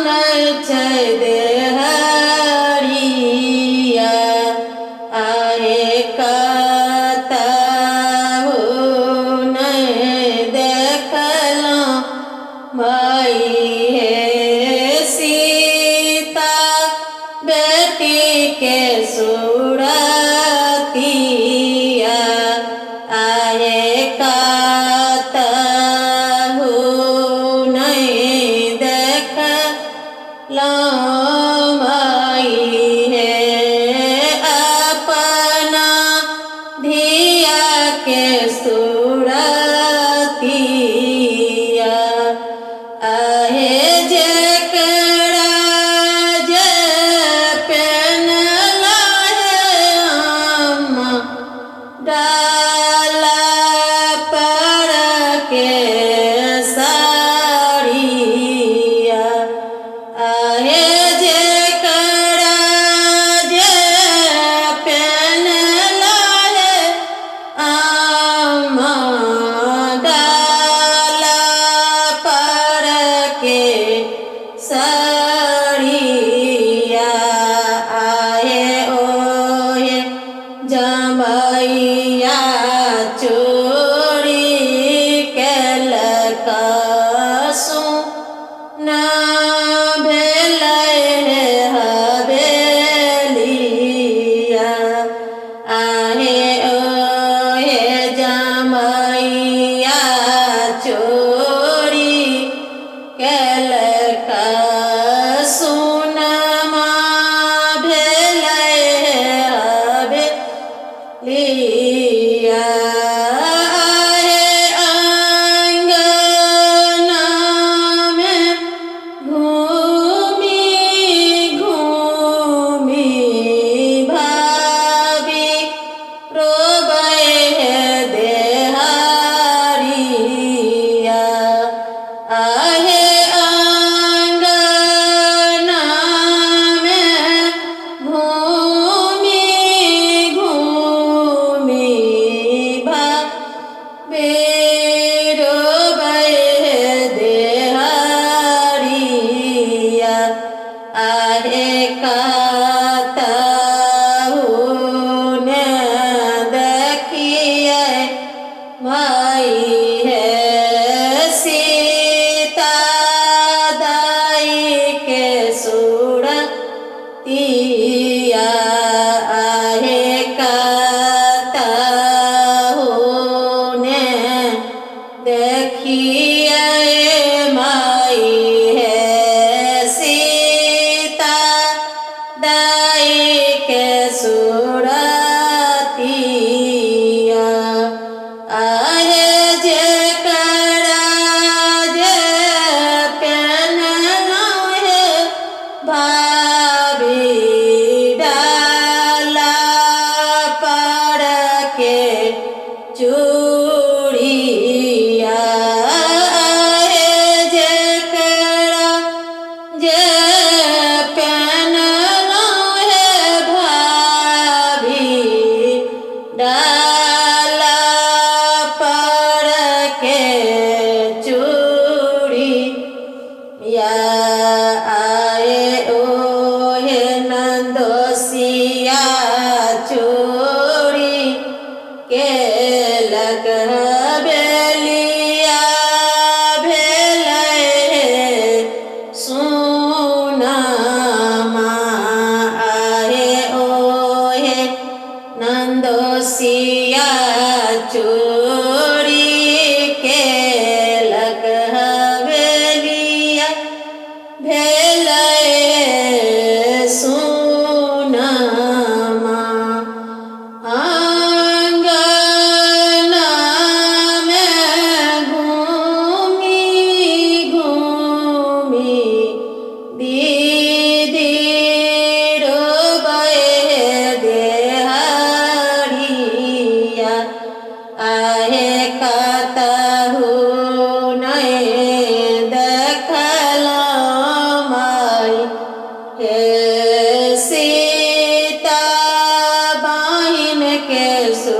छै देहरिया आहे कतहु नहीं देखलहुँ माई हे सीता बेटी के सूरतिया आहे कतहु नहीं देखलहुँ माई हे अपना धिया के सूरतिया आहे जेकरा जे पेनला हे अम्मा डाला पर के साड़िया आहे जेकरा जे पेनला हे अम्मा डाला पर के साड़िया आहे ओहे जमैया चोरी केलकसु न भेलै हे हवेलिया आहे ओहे जमैया चोरी केलकसु नमा भेलै हे हवेलिया आहे अंगना में घूमी घूमी भाभी रोबै हे देहरिया आहे अंगना में घूमी घूमी भाभी रोबै हे देहरिया आहे कतहु नहीं देखिए माई हे सीता दाई के सूरतिया आहे कतहु नहीं देखिए माई हे सीता दाई के सूरतिया आहे जेकरा जे पेनला हे भाभी डाला पर के चूड़िया आहे जेकरा जे पेनला हे भाभी डाला पर के चूड़िया आए ओहे नंदोसिया चूड़ी केलक हवेलिया भेलै हे सोनमा आहे ओहे नंदोसिया चोरी केलक हवेलिया भेलै हे सोनमा आंगना में घूमी घूमी दीदी रोबै हे देहरिया आहे कतहु नहीं देखलहुँ माई हे सीता बहिन के सू